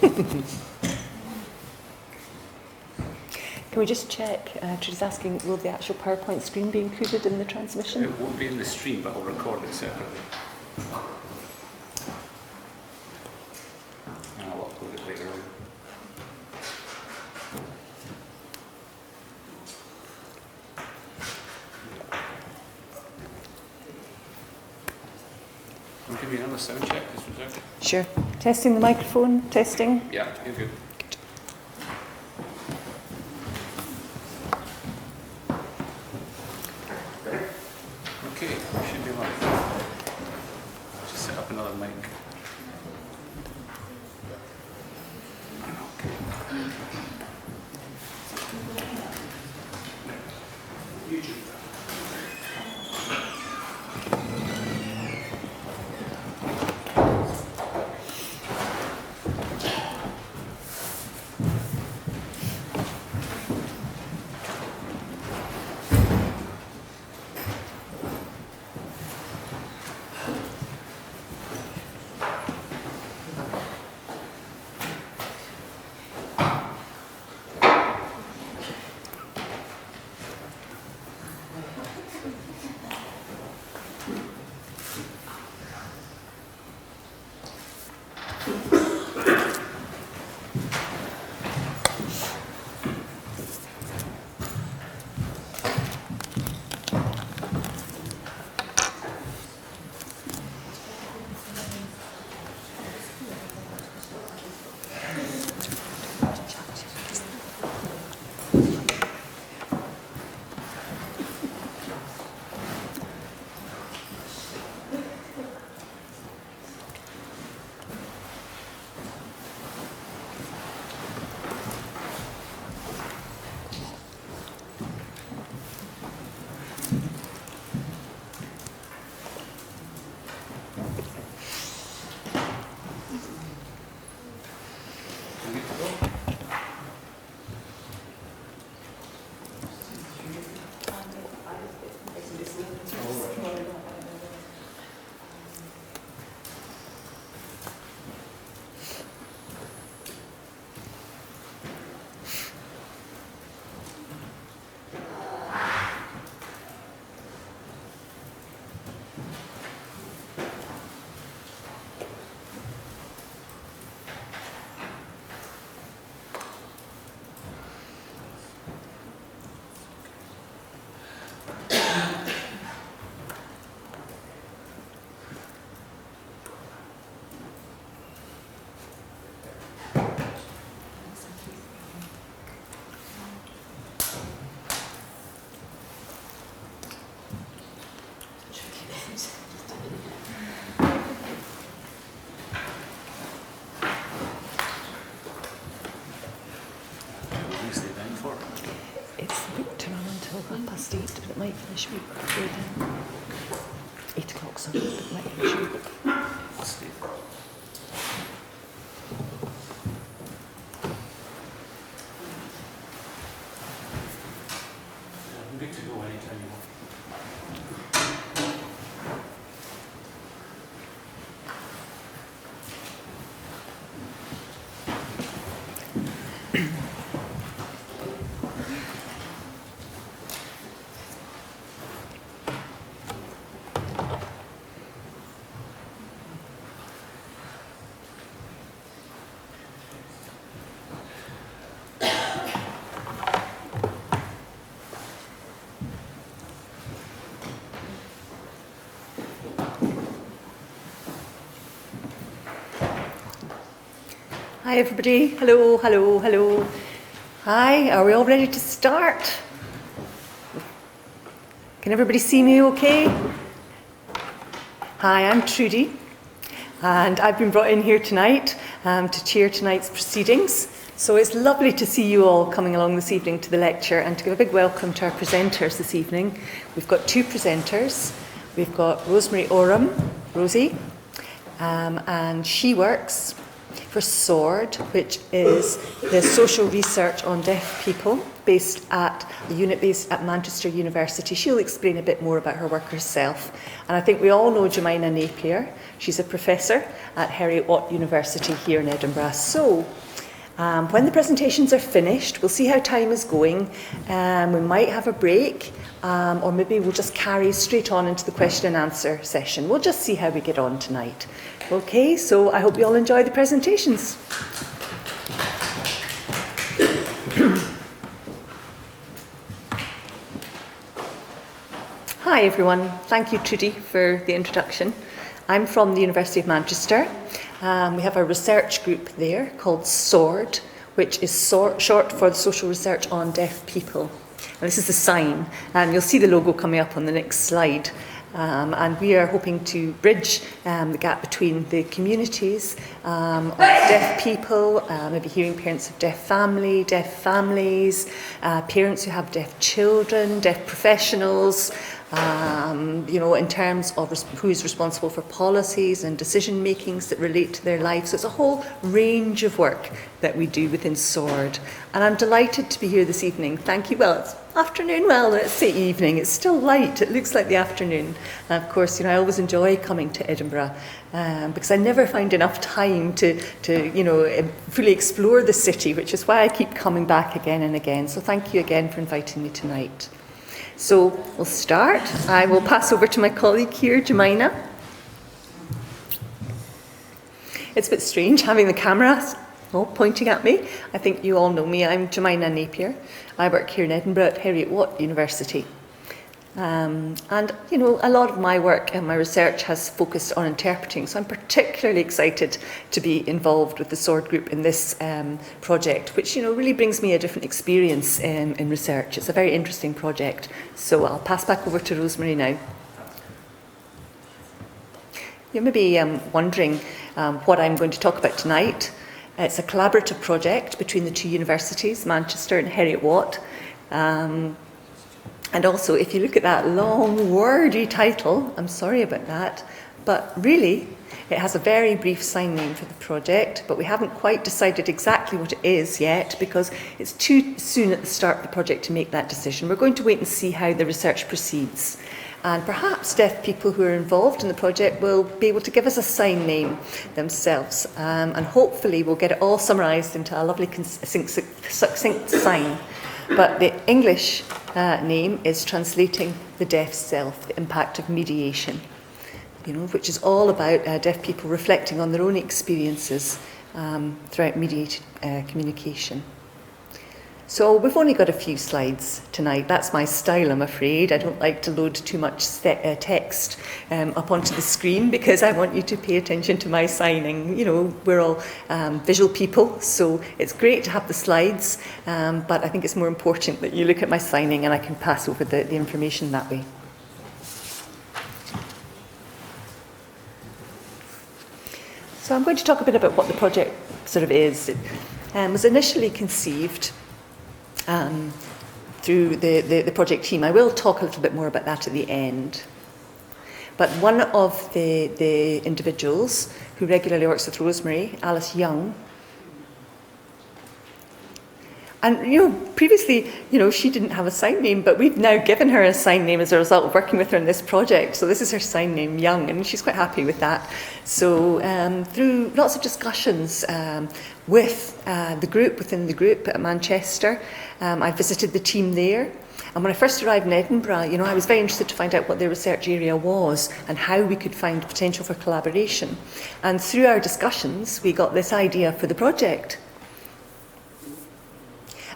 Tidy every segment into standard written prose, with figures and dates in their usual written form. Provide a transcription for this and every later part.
Can we just check, Trudy's asking, will the actual PowerPoint screen be included in the transmission? It won't be in the stream, but I'll record it separately. And I'll upload it later on. Can you give me another sound check? Sure. Testing the microphone, testing. Yeah, you're good. Okay, should be live. Just set up another mic. It's booked to run until 8:30, but it might finish before then. 8 o'clock, sorry, but it might finish. I'm good to go anytime you want. Hi everybody, hello, hello, hello. Hi, are we all ready to start? Can everybody see me okay? Hi, I'm Trudy, and I've been brought in here tonight to chair tonight's proceedings. So it's lovely to see you all coming along this evening to the lecture and to give a big welcome to our presenters this evening. We've got two presenters. We've got Rosemary Oram, Rosie, and she works for SWORD, which is the social research on deaf people based at a unit based at Manchester University. She'll explain a bit more about her work herself. And I think we all know Jemina Napier. She's a professor at Heriot-Watt University here in Edinburgh. So when the presentations are finished, we'll see how time is going. We might have a break, or maybe we'll just carry straight on into the question and answer session. We'll just see how we get on tonight. Okay, so I hope you all enjoy the presentations. Hi everyone, thank you Trudy for the introduction. I'm from the University of Manchester. We have a research group there called SWORD, which is short for the Social Research on Deaf People. And this is the sign, and you'll see the logo coming up on the next slide. And we are hoping to bridge the gap between the communities of deaf people, maybe hearing parents of deaf families, parents who have deaf children, deaf professionals, in terms of who is responsible for policies and decision makings that relate to their lives. So it's a whole range of work that we do within SWORD. And I'm delighted to be here this evening. Thank you. Well, it's afternoon. Well, let's say evening. It's still light. It looks like the afternoon. And of course, I always enjoy coming to Edinburgh because I never find enough time to fully explore the city, which is why I keep coming back again and again. So thank you again for inviting me tonight. So we'll start. I will pass over to my colleague here, Jemina. It's a bit strange having the camera pointing at me. I think you all know me. I'm Jemina Napier. I work here in Edinburgh at Heriot-Watt University. And a lot of my work and my research has focused on interpreting, so I'm particularly excited to be involved with the SWORD group in this project, which really brings me a different experience in research. It's a very interesting project, so I'll pass back over to Rosemary now. You may be wondering what I'm going to talk about tonight. It's a collaborative project between the two universities, Manchester and Heriot-Watt. And also, if you look at that long, wordy title, I'm sorry about that, but really, it has a very brief sign name for the project, but we haven't quite decided exactly what it is yet because it's too soon at the start of the project to make that decision. We're going to wait and see how the research proceeds. And perhaps deaf people who are involved in the project will be able to give us a sign name themselves. And hopefully we'll get it all summarised into a lovely, succinct sign. But the English name is Translating the Deaf Self, the Impact of Mediation, which is all about deaf people reflecting on their own experiences throughout mediated communication. So we've only got a few slides tonight. That's my style, I'm afraid. I don't like to load too much text up onto the screen because I want you to pay attention to my signing. We're all visual people, so it's great to have the slides, but I think it's more important that you look at my signing and I can pass over the information that way. So I'm going to talk a bit about what the project sort of is. It was initially conceived through the project team. I will talk a little bit more about that at the end. But one of the individuals who regularly works with Rosemary, Alice Young, and previously, she didn't have a sign name, but we've now given her a sign name as a result of working with her in this project. So this is her sign name, Young, and she's quite happy with that. So through lots of discussions with within the group at Manchester, I visited the team there. And when I first arrived in Edinburgh, I was very interested to find out what their research area was and how we could find potential for collaboration. And through our discussions, we got this idea for the project.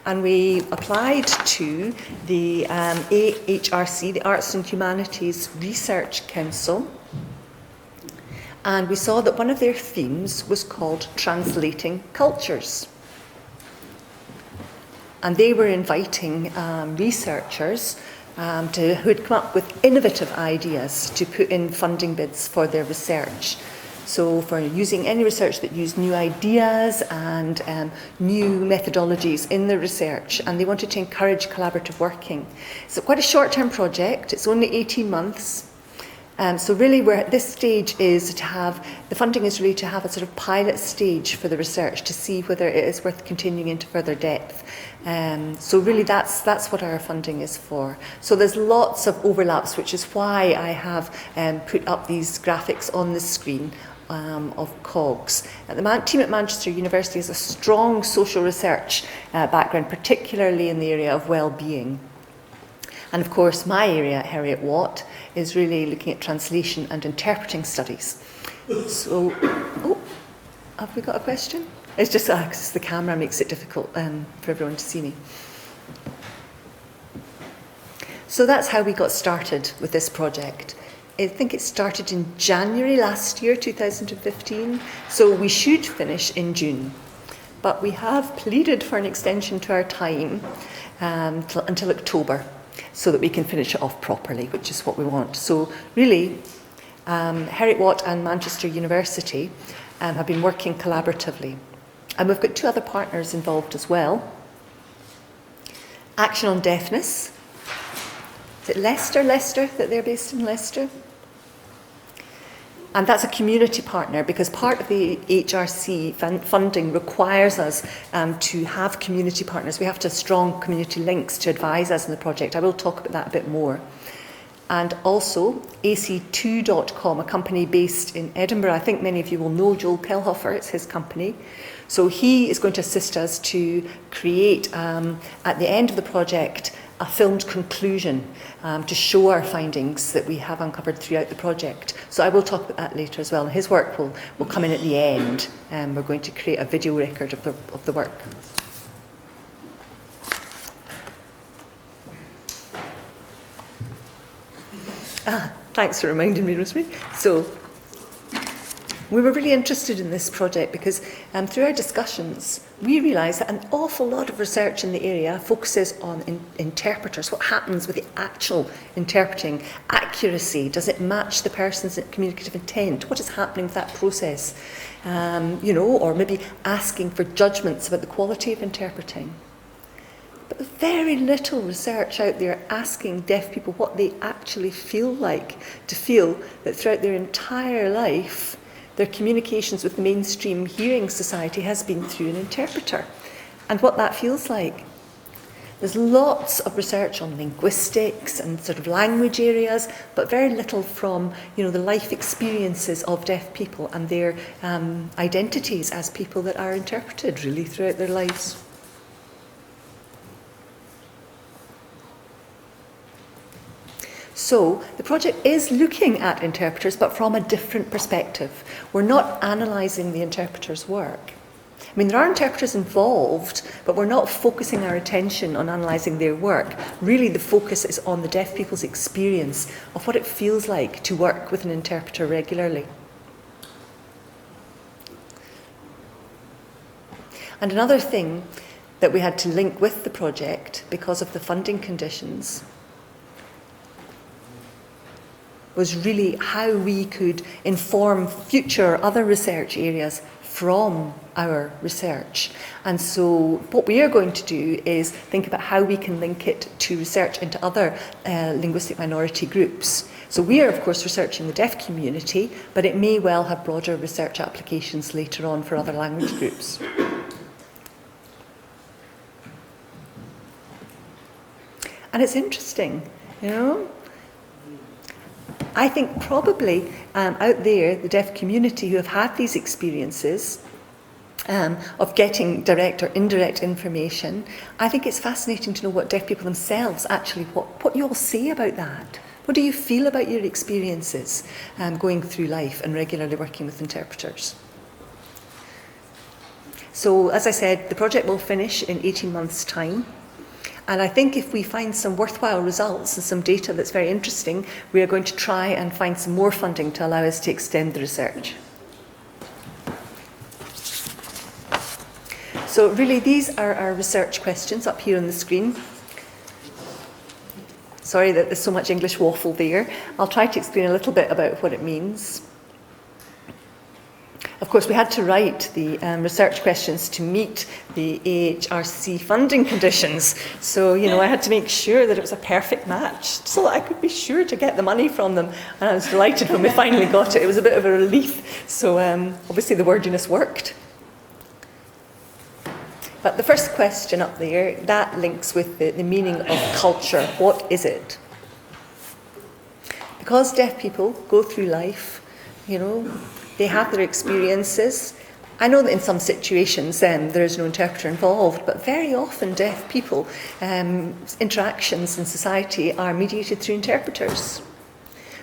And we applied to the AHRC, the Arts and Humanities Research Council, and we saw that one of their themes was called Translating Cultures. And they were inviting researchers who had come up with innovative ideas to put in funding bids for their research. So for using any research that used new ideas and new methodologies in the research, and they wanted to encourage collaborative working. It's quite a short-term project. It's only 18 months. So really we're at this stage is to have, the funding is really to have a sort of pilot stage for the research to see whether it is worth continuing into further depth. So really that's what our funding is for. So there's lots of overlaps, which is why I have put up these graphics on the screen of COGS. The team at Manchester University has a strong social research background, particularly in the area of well-being. And of course, my area at Heriot-Watt is really looking at translation and interpreting studies. So, have we got a question? It's just because the camera makes it difficult for everyone to see me. So that's how we got started with this project. I think it started in January last year, 2015, so we should finish in June. But we have pleaded for an extension to our time until October, so that we can finish it off properly, which is what we want. So really, Heriot-Watt and Manchester University have been working collaboratively. And we've got 2 other partners involved as well. Action on Deafness. Is it Leicester, that they're based in Leicester? And that's a community partner, because part of the HRC funding requires us to have community partners. We have to have strong community links to advise us in the project. I will talk about that a bit more. And also AC2.com, a company based in Edinburgh. I think many of you will know Joel Kelhofer, it's his company. So he is going to assist us to create, at the end of the project, a filmed conclusion to show our findings that we have uncovered throughout the project. So I will talk about that later as well. And his work will come in at the end. We're going to create a video record of the work. Thanks for reminding me, Rosemary. So we were really interested in this project because through our discussions, we realised that an awful lot of research in the area focuses on interpreters, what happens with the actual interpreting, accuracy, does it match the person's communicative intent, what is happening with that process, or maybe asking for judgments about the quality of interpreting. But there's very little research out there asking deaf people what they actually feel like, to feel that throughout their entire life, their communications with the mainstream hearing society has been through an interpreter, and what that feels like. There's lots of research on linguistics and sort of language areas, but very little from the life experiences of deaf people and their identities as people that are interpreted really throughout their lives. So the project is looking at interpreters, but from a different perspective. We're not analysing the interpreter's work. I mean, there are interpreters involved, but we're not focusing our attention on analysing their work. Really, the focus is on the deaf people's experience of what it feels like to work with an interpreter regularly. And another thing that we had to link with the project because of the funding conditions was really how we could inform future other research areas from our research. And so what we are going to do is think about how we can link it to research into other linguistic minority groups. So we are, of course, researching the deaf community, but it may well have broader research applications later on for other language groups. And it's interesting, I think probably out there, the deaf community who have had these experiences of getting direct or indirect information, I think it's fascinating to know what deaf people themselves actually, what you all say about that. What do you feel about your experiences going through life and regularly working with interpreters? So, as I said, the project will finish in 18 months' time. And I think if we find some worthwhile results and some data that's very interesting, we are going to try and find some more funding to allow us to extend the research. So really, these are our research questions up here on the screen. Sorry that there's so much English waffle there. I'll try to explain a little bit about what it means. of course, we had to write the research questions to meet the AHRC funding conditions. So, I had to make sure that it was a perfect match so that I could be sure to get the money from them. And I was delighted when we finally got it. It was a bit of a relief. So, obviously, the wordiness worked. But the first question up there, that links with the meaning of culture. What is it? Because deaf people go through life, they have their experiences. I know that in some situations there is no interpreter involved, but very often deaf people, interactions in society are mediated through interpreters.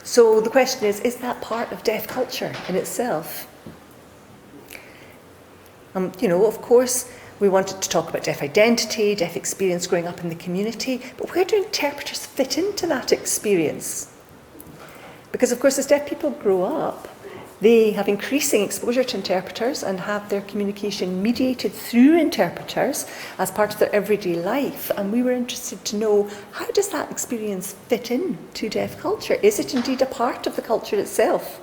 So the question is that part of deaf culture in itself? Of course, we wanted to talk about deaf identity, deaf experience growing up in the community, but where do interpreters fit into that experience? Because, of course, as deaf people grow up, they have increasing exposure to interpreters and have their communication mediated through interpreters as part of their everyday life. And we were interested to know, how does that experience fit into deaf culture? Is it indeed a part of the culture itself?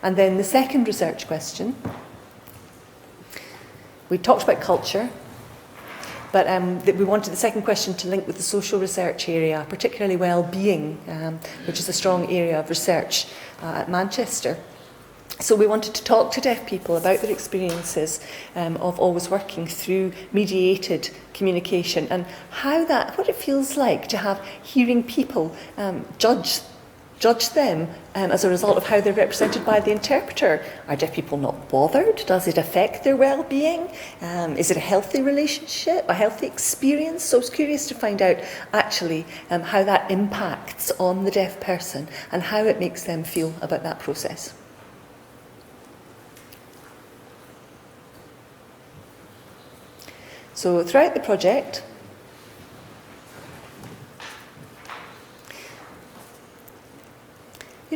And then the second research question, we talked about culture, but we wanted the second question to link with the social research area, particularly well-being, which is a strong area of research at Manchester. So we wanted to talk to deaf people about their experiences of always working through mediated communication and what it feels like to have hearing people judge them as a result of how they're represented by the interpreter. Are deaf people not bothered? Does it affect their well-being? Is it a healthy relationship, a healthy experience? So I was curious to find out actually how that impacts on the deaf person and how it makes them feel about that process. So throughout the project,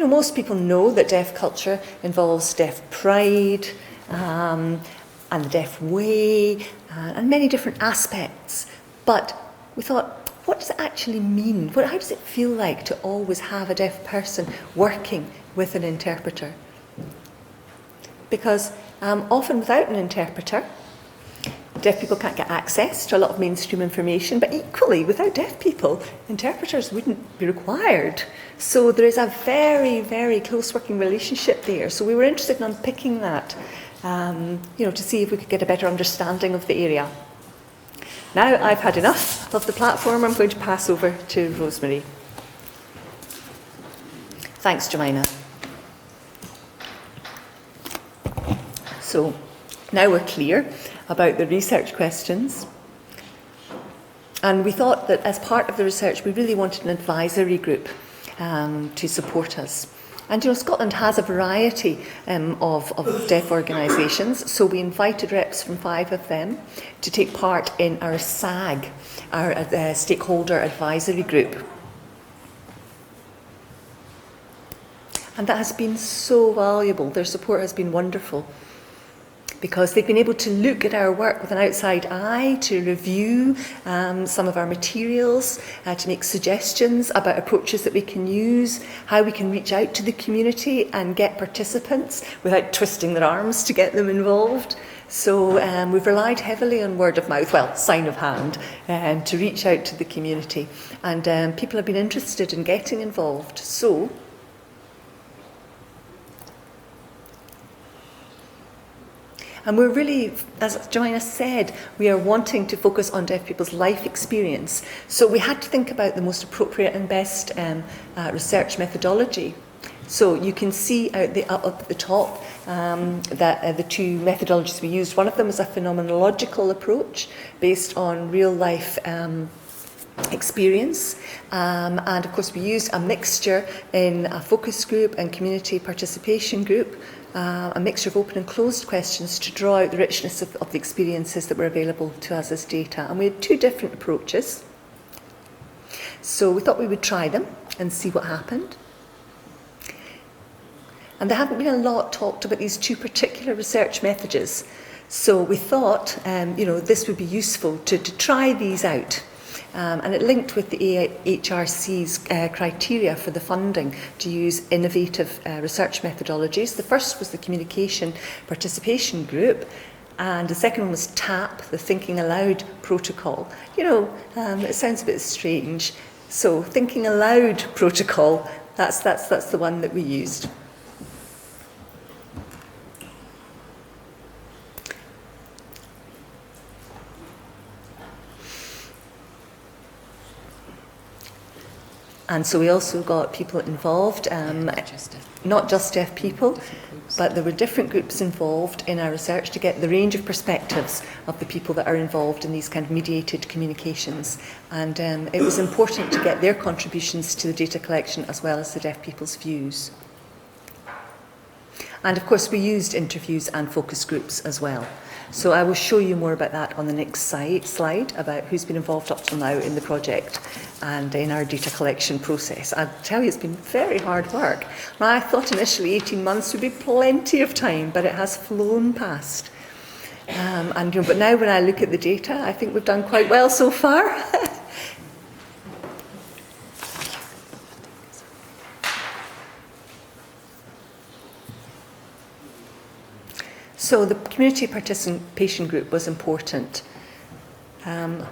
most people know that deaf culture involves deaf pride and the deaf way and many different aspects. But we thought, what does it actually mean? How does it feel like to always have a deaf person working with an interpreter? Because often without an interpreter, deaf people can't get access to a lot of mainstream information, but equally, without deaf people, interpreters wouldn't be required. So there is a very, very close working relationship there. So we were interested in unpicking that, to see if we could get a better understanding of the area. Now I've had enough of the platform, I'm going to pass over to Rosemary. Thanks, Jemina. So now we're clear about the research questions. And we thought that as part of the research, we really wanted an advisory group to support us. And Scotland has a variety of deaf organisations, so we invited reps from 5 of them to take part in our SAG, our Stakeholder Advisory Group. And that has been so valuable. Their support has been wonderful, because they've been able to look at our work with an outside eye, to review some of our materials, to make suggestions about approaches that we can use, how we can reach out to the community and get participants without twisting their arms to get them involved. So we've relied heavily on word of mouth, sign of hand, to reach out to the community. And people have been interested in getting involved. So and we're really, as Joanna said, we are wanting to focus on deaf people's life experience. So we had to think about the most appropriate and best research methodology. So you can see up at the top that the two methodologies we used, one of them was a phenomenological approach based on real life experience. And of course we used a mixture in a focus group and community participation group, a mixture of open and closed questions to draw out the richness of the experiences that were available to us as data. And we had two different approaches. So we thought we would try them and see what happened. And there haven't been a lot talked about these two particular research methods. So we thought, this would be useful to try these out. And it linked with the HRC's criteria for the funding to use innovative research methodologies. The first was the Communication Participation Group, and the second one was TAP, the Thinking Aloud Protocol. It sounds a bit strange. So Thinking Aloud Protocol, that's the one that we used. And so we also got people involved, not just deaf people, but there were different groups involved in our research to get the range of perspectives of the people that are involved in these kind of mediated communications. And it was important to get their contributions to the data collection as well as the deaf people's views. And of course we used interviews and focus groups as well. So I will show you more about that on the next slide, about who's been involved up till now in the project and in our data collection process. I'll tell you, it's been very hard work. I thought initially 18 months would be plenty of time, but it has flown past. But now when I look at the data, I think we've done quite well so far. So the community participation group was important. And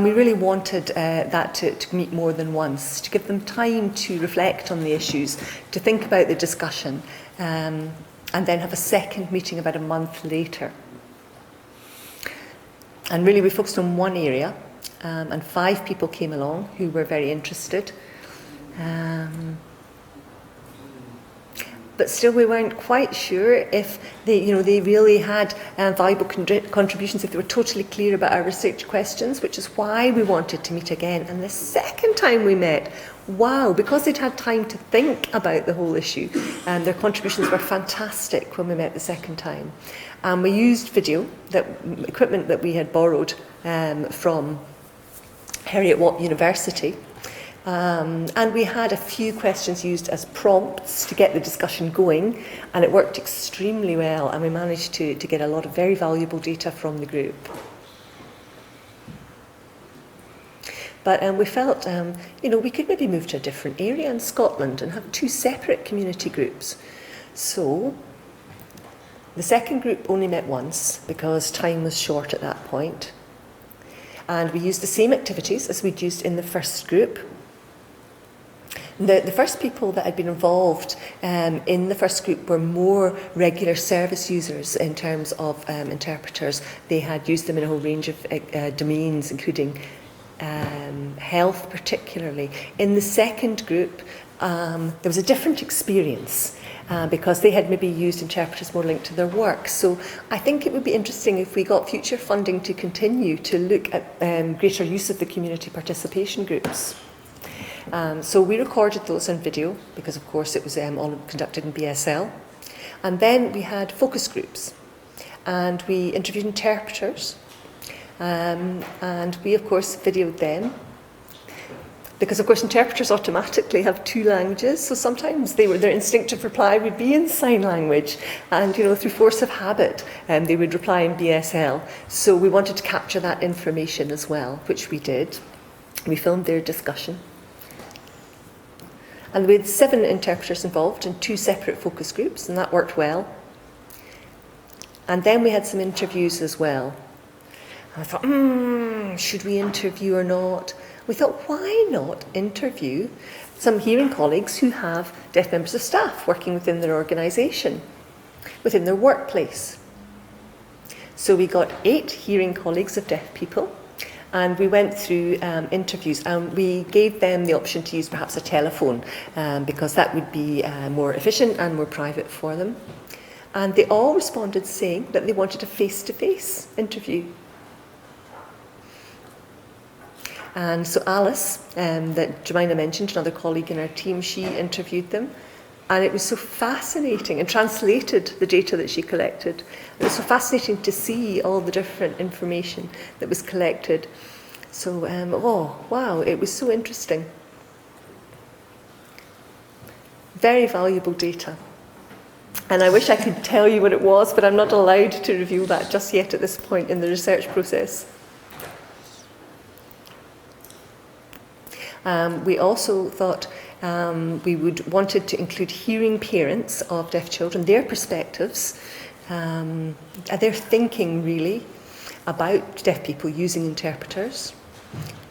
we really wanted that to meet more than once, to give them time to reflect on the issues, to think about the discussion, and then have a second meeting about a month later. And really we focused on one area, and 5 people came along who were very interested. But still we weren't quite sure if they really had valuable contributions, if they were totally clear about our research questions, which is why we wanted to meet again. And the second time we met, wow, because they'd had time to think about the whole issue, and their contributions were fantastic when we met the second time. And we used video, equipment that we had borrowed from Heriot-Watt University. And we had a few questions used as prompts to get the discussion going, and it worked extremely well, and we managed to get a lot of very valuable data from the group. But we felt, we could maybe move to a different area in Scotland and have 2 separate community groups. So the second group only met once because time was short at that point. And we used the same activities as we'd used in the first group. The first people that had been involved in the first group were more regular service users in terms of interpreters. They had used them in a whole range of domains, including health particularly. In the second group, there was a different experience because they had maybe used interpreters more linked to their work. So I think it would be interesting if we got future funding to continue to look at greater use of the community participation groups. So we recorded those on video because of course it was all conducted in BSL. And then we had focus groups and we interviewed interpreters and we of course videoed them because of course interpreters automatically have 2 languages, so sometimes their instinctive reply would be in sign language, and through force of habit they would reply in BSL. So we wanted to capture that information as well, which we did. We filmed their discussion. And we had 7 interpreters involved in 2 separate focus groups, and that worked well. And then we had some interviews as well. And I thought, should we interview or not? We thought, why not interview some hearing colleagues who have deaf members of staff working within their organisation, within their workplace. So we got 8 hearing colleagues of deaf people, and we went through interviews, and we gave them the option to use perhaps a telephone because that would be more efficient and more private for them. And they all responded saying that they wanted a face-to-face interview. And so Alice, that Jemina mentioned, another colleague in our team, she interviewed them. And it was so fascinating, and translated the data that she collected. It was so fascinating to see all the different information that was collected. So, oh, wow, it was so interesting. Very valuable data. And I wish I could tell you what it was, but I'm not allowed to reveal that just yet at this point in the research process. We also thought we wanted to include hearing parents of deaf children, their perspectives, their thinking really about deaf people using interpreters,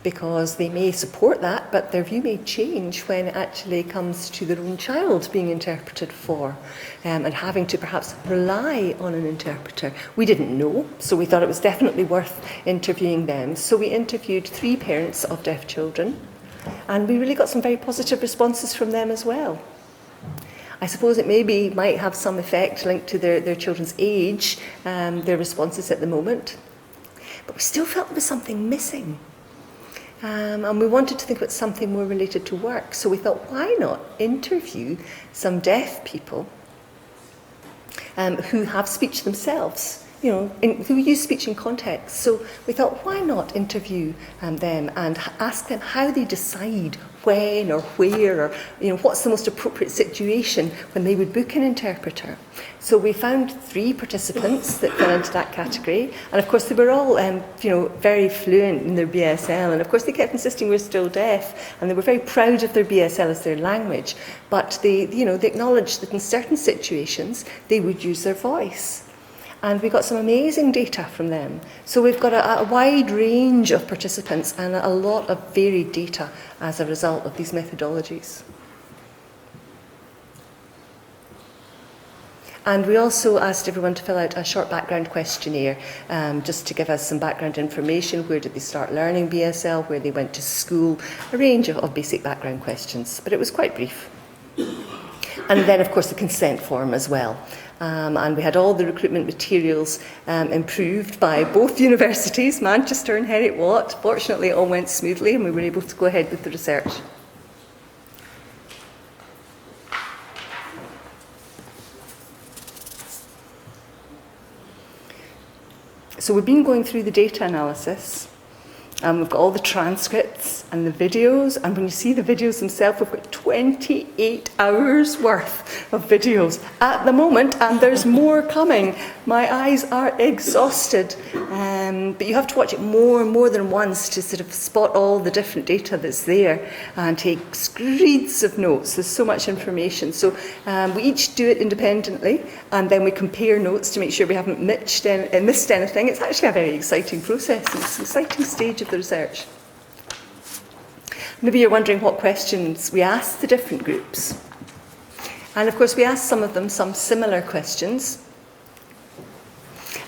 because they may support that, but their view may change when it actually comes to their own child being interpreted for, and having to perhaps rely on an interpreter. We didn't know, so we thought it was definitely worth interviewing them. So we interviewed 3 parents of deaf children, and we really got some very positive responses from them as well. I suppose it might have some effect linked to their children's age, their responses at the moment, but we still felt there was something missing. And we wanted to think about something more related to work. So we thought, why not interview some deaf people who have speech themselves, who use speech in context. So we thought, why not interview them and ask them how they decide when or where, or what's the most appropriate situation when they would book an interpreter. So we found 3 participants that fell into that category, and of course they were all very fluent in their BSL, and of course they kept insisting we're still deaf, and they were very proud of their BSL as their language, but they acknowledged that in certain situations they would use their voice. And we got some amazing data from them. So we've got a wide range of participants and a lot of varied data as a result of these methodologies. And we also asked everyone to fill out a short background questionnaire, just to give us some background information. Where did they start learning BSL, where they went to school, a range of basic background questions, but it was quite brief. And then, of course, the consent form as well. And we had all the recruitment materials improved by both universities, Manchester and Heriot-Watt. Fortunately, it all went smoothly and we were able to go ahead with the research. So we've been going through the data analysis. We've got all the transcripts and the videos, and when you see the videos themselves, we've got 28 hours worth of videos at the moment, and there's more coming. My eyes are exhausted, but you have to watch it more than once to sort of spot all the different data that's there and take screeds of notes. There's so much information. So we each do it independently, and then we compare notes to make sure we haven't missed anything. It's actually a very exciting process. It's an exciting stage of the research. Maybe you're wondering what questions we asked the different groups. And of course we asked some of them some similar questions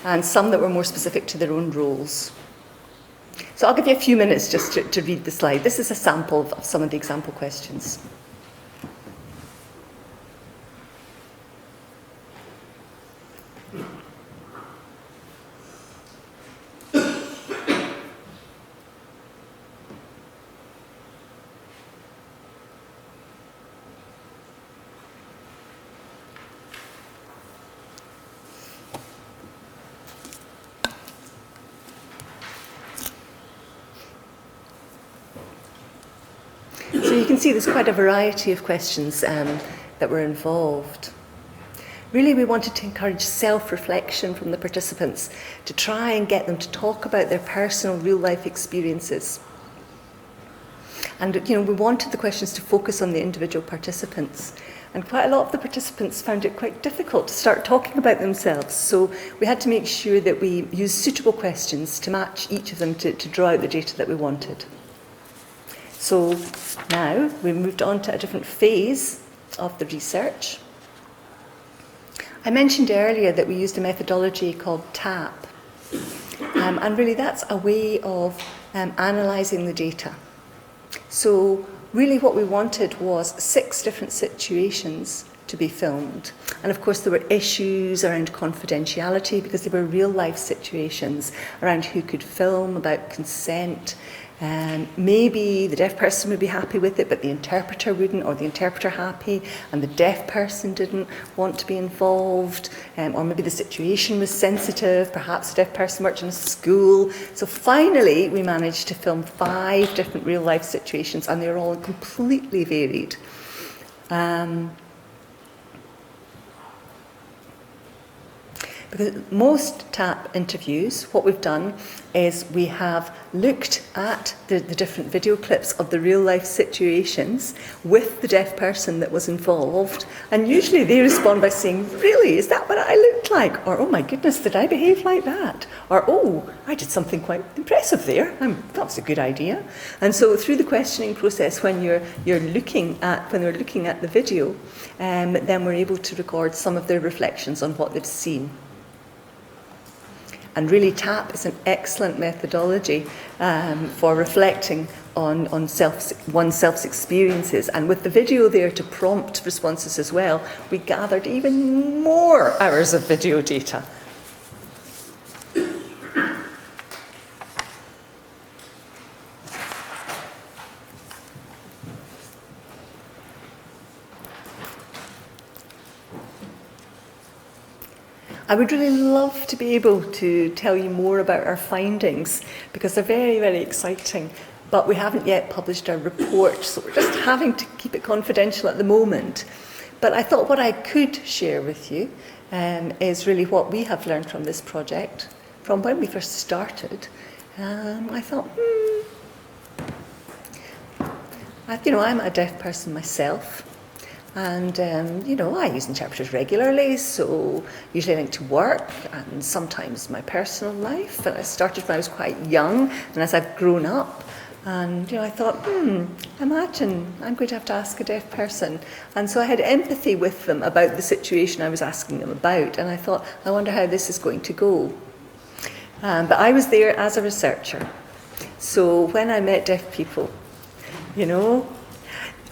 and some that were more specific to their own roles. So I'll give you a few minutes just to read the slide. This is a sample of some of the example questions. So you can see there's quite a variety of questions that were involved. Really, we wanted to encourage self-reflection from the participants to try and get them to talk about their personal real-life experiences. And we wanted the questions to focus on the individual participants. And quite a lot of the participants found it quite difficult to start talking about themselves. So we had to make sure that we used suitable questions to match each of them to draw out the data that we wanted. So now we moved on to a different phase of the research. I mentioned earlier that we used a methodology called TAP. And really that's a way of analysing the data. So really what we wanted was 6 different situations to be filmed. And of course there were issues around confidentiality because they were real life situations around who could film, about consent. Maybe the deaf person would be happy with it, but the interpreter wouldn't, or the interpreter happy, and the deaf person didn't want to be involved, or maybe the situation was sensitive, perhaps the deaf person worked in a school. So finally, we managed to film 5 different real-life situations, and they were all completely varied. Because most TAP interviews, what we've done is we have looked at the different video clips of the real life situations with the deaf person that was involved, and usually they respond by saying, really, is that what I looked like? Or, oh my goodness, did I behave like that? Or, oh, I did something quite impressive there. That was a good idea. And so through the questioning process, when we're looking at the video, then we're able to record some of their reflections on what they've seen. And really, TAP is an excellent methodology for reflecting on one's self's experiences. And with the video there to prompt responses as well, we gathered even more hours of video data. I would really love to be able to tell you more about our findings because they're very, very exciting, but we haven't yet published our report, so we're just having to keep it confidential at the moment. But I thought what I could share with you is really what we have learned from this project, from when we first started. I thought, I'm a deaf person myself. And, I use interpreters regularly, so usually linked to work and sometimes my personal life. And I started when I was quite young, and as I've grown up, and, I thought, imagine I'm going to have to ask a deaf person. And so I had empathy with them about the situation I was asking them about, and I thought, I wonder how this is going to go. But I was there as a researcher. So when I met deaf people,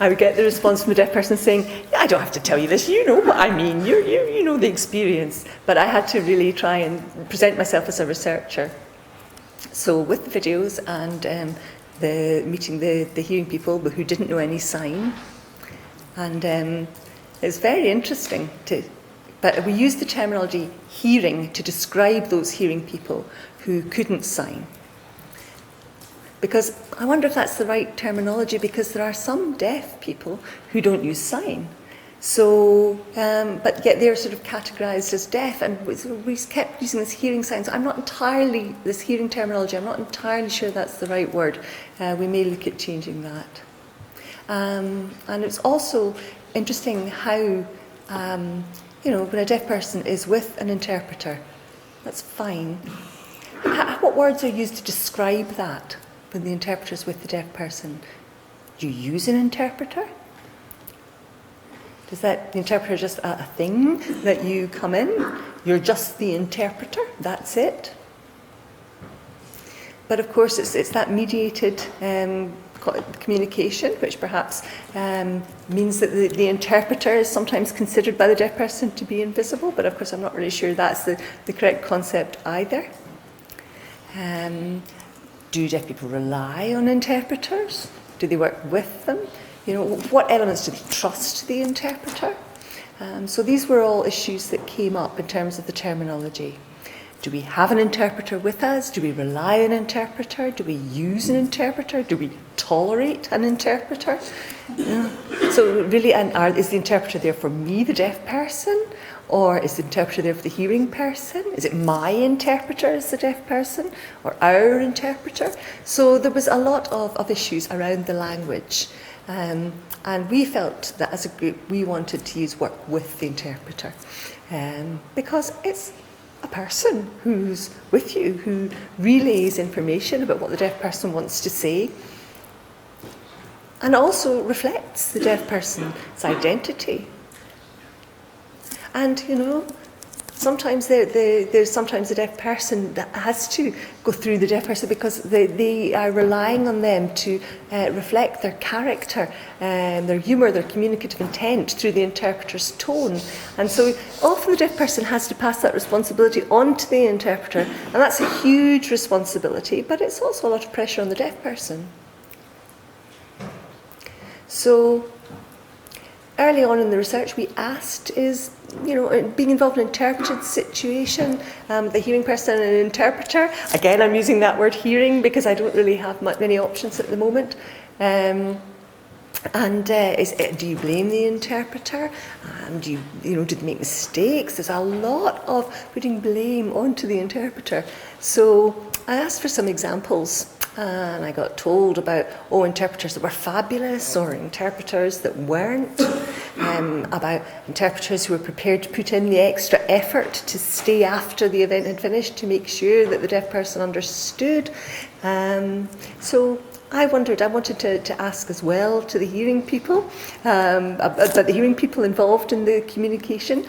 I would get the response from the deaf person saying, I don't have to tell you this, you know what I mean, you know the experience. But I had to really try and present myself as a researcher. So with the videos and meeting the hearing people who didn't know any sign, and it's very interesting but we used the terminology hearing to describe those hearing people who couldn't sign. Because I wonder if that's the right terminology, because there are some deaf people who don't use sign. So, but yet they're sort of categorised as deaf, and we kept using this hearing signs. This hearing terminology, I'm not entirely sure that's the right word. We may look at changing that. And it's also interesting how, when a deaf person is with an interpreter, that's fine. What words are used to describe that? When the interpreter is with the deaf person, do you use an interpreter? Is the interpreter just a thing that you come in? You're just the interpreter, that's it? But of course it's that mediated communication, which perhaps means that the interpreter is sometimes considered by the deaf person to be invisible, but of course I'm not really sure that's the correct concept either. Do deaf people rely on interpreters? Do they work with them? What elements do they trust the interpreter? So these were all issues that came up in terms of the terminology. Do we have an interpreter with us? Do we rely on an interpreter? Do we use an interpreter? Do we tolerate an interpreter? So really, is the interpreter there for me, the deaf person? Or is the interpreter there for the hearing person? Is it my interpreter as the deaf person? Or our interpreter? So there was a lot of issues around the language. And we felt that as a group we wanted to use work with the interpreter. Because it's a person who's with you, who relays information about what the deaf person wants to say, and also reflects the deaf person's identity. And, sometimes there's sometimes a deaf person that has to go through the deaf person because they are relying on them to reflect their character, their humour, their communicative intent through the interpreter's tone. And so often the deaf person has to pass that responsibility on to the interpreter, and that's a huge responsibility, but it's also a lot of pressure on the deaf person. So early on in the research, we asked, being involved in an interpreted situation, the hearing person and an interpreter, again, I'm using that word hearing because I don't really have many options at the moment. Do you blame the interpreter? Did they make mistakes? There's a lot of putting blame onto the interpreter. So I asked for some examples, and I got told about, interpreters that were fabulous or interpreters that weren't, about interpreters who were prepared to put in the extra effort to stay after the event had finished to make sure that the deaf person understood. So I wanted to ask as well to the hearing people, about the hearing people involved in the communication.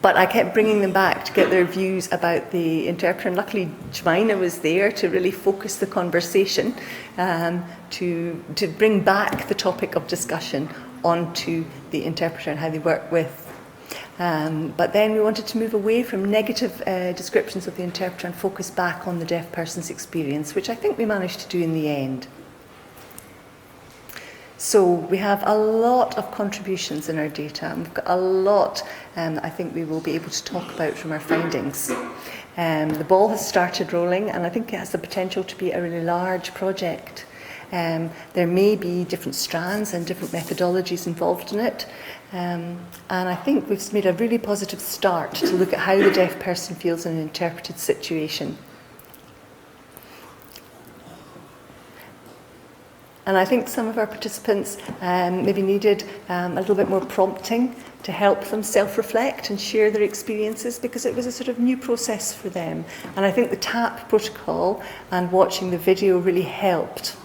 But I kept bringing them back to get their views about the interpreter. And luckily, Jemina was there to really focus the conversation, to bring back the topic of discussion onto the interpreter and how they work with. But then we wanted to move away from negative descriptions of the interpreter and focus back on the deaf person's experience, which I think we managed to do in the end. So we have a lot of contributions in our data, and we've got a lot I think we will be able to talk about from our findings. The ball has started rolling, and I think it has the potential to be a really large project. There may be different strands and different methodologies involved in it, and I think we've made a really positive start to look at how the deaf person feels in an interpreted situation. And I think some of our participants maybe needed a little bit more prompting to help them self-reflect and share their experiences, because it was a sort of new process for them. And I think the TAP protocol and watching the video really helped.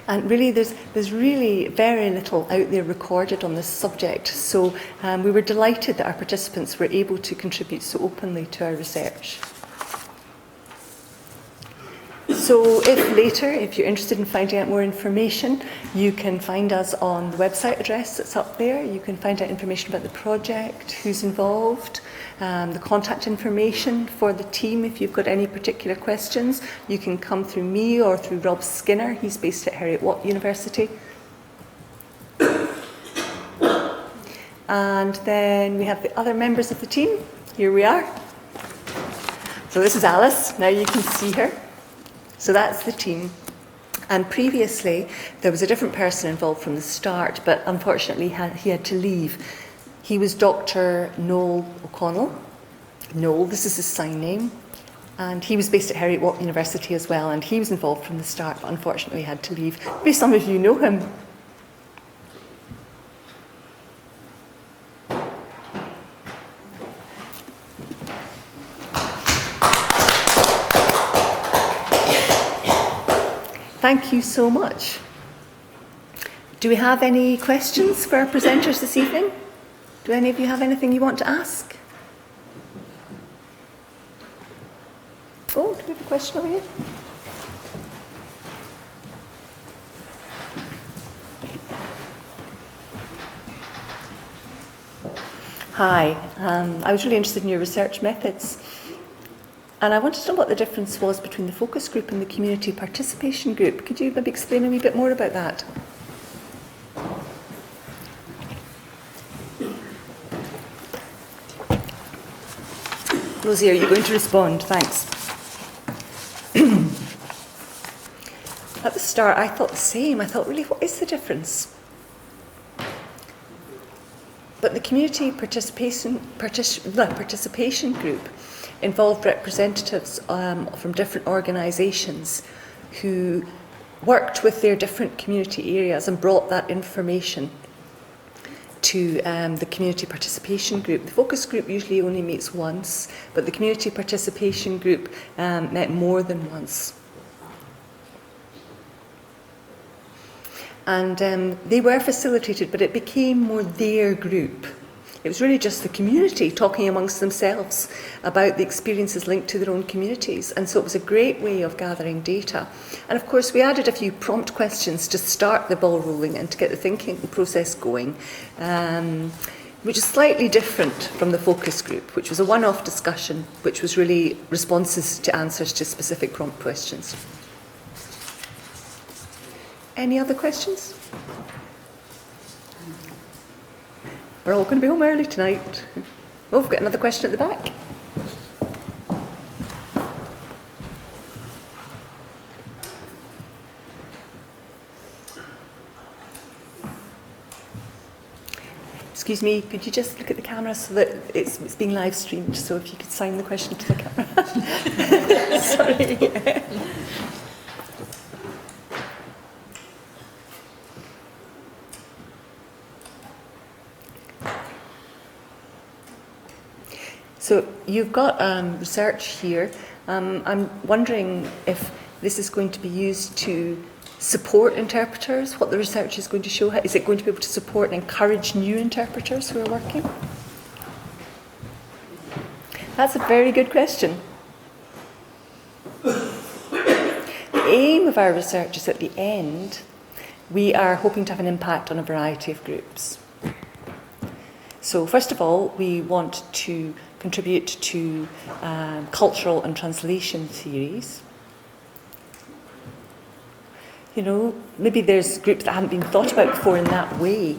And really, there's really very little out there recorded on this subject. So we were delighted that our participants were able to contribute so openly to our research. So if you're interested in finding out more information, you can find us on the website address that's up there. You can find out information about the project, who's involved, the contact information for the team if you've got any particular questions. You can come through me or through Rob Skinner. He's based at Heriot-Watt University. And then we have the other members of the team. Here we are. So this is Alice. Now you can see her. So that's the team. And previously, there was a different person involved from the start, but unfortunately he had to leave. He was Dr. Noel O'Connell. Noel, this is his sign name. And he was based at Heriot-Watt University as well, and he was involved from the start, but unfortunately had to leave. Maybe some of you know him. Thank you so much. Do we have any questions for our presenters this evening? Do any of you have anything you want to ask? Oh, do we have a question over here? Hi, I was really interested in your research methods. And I wanted to know what the difference was between the focus group and the community participation group. Could you maybe explain a wee bit more about that? Rosie, are you going to respond? Thanks. At the start, I thought the same. I thought, really, what is the difference? But the community participation group involved representatives from different organisations who worked with their different community areas and brought that information to the community participation group. The focus group usually only meets once, but the community participation group met more than once. And they were facilitated, but it became more their group. It was really just the community talking amongst themselves about the experiences linked to their own communities. And so it was a great way of gathering data. And of course, we added a few prompt questions to start the ball rolling and to get the thinking process going, which is slightly different from the focus group, which was a one-off discussion, which was really responses to answers to specific prompt questions. Any other questions? We're all going to be home early tonight. Oh, we've got another question at the back. Excuse me, could you just look at the camera so that it's being live streamed, so if you could sign the question to the camera. Sorry. So you've got research here. I'm wondering if this is going to be used to support interpreters, what the research is going to show. Is it going to be able to support and encourage new interpreters who are working? That's a very good question. The aim of our research is at the end, we are hoping to have an impact on a variety of groups. So first of all, we want to contribute to cultural and translation theories. You know, maybe there's groups that haven't been thought about before in that way.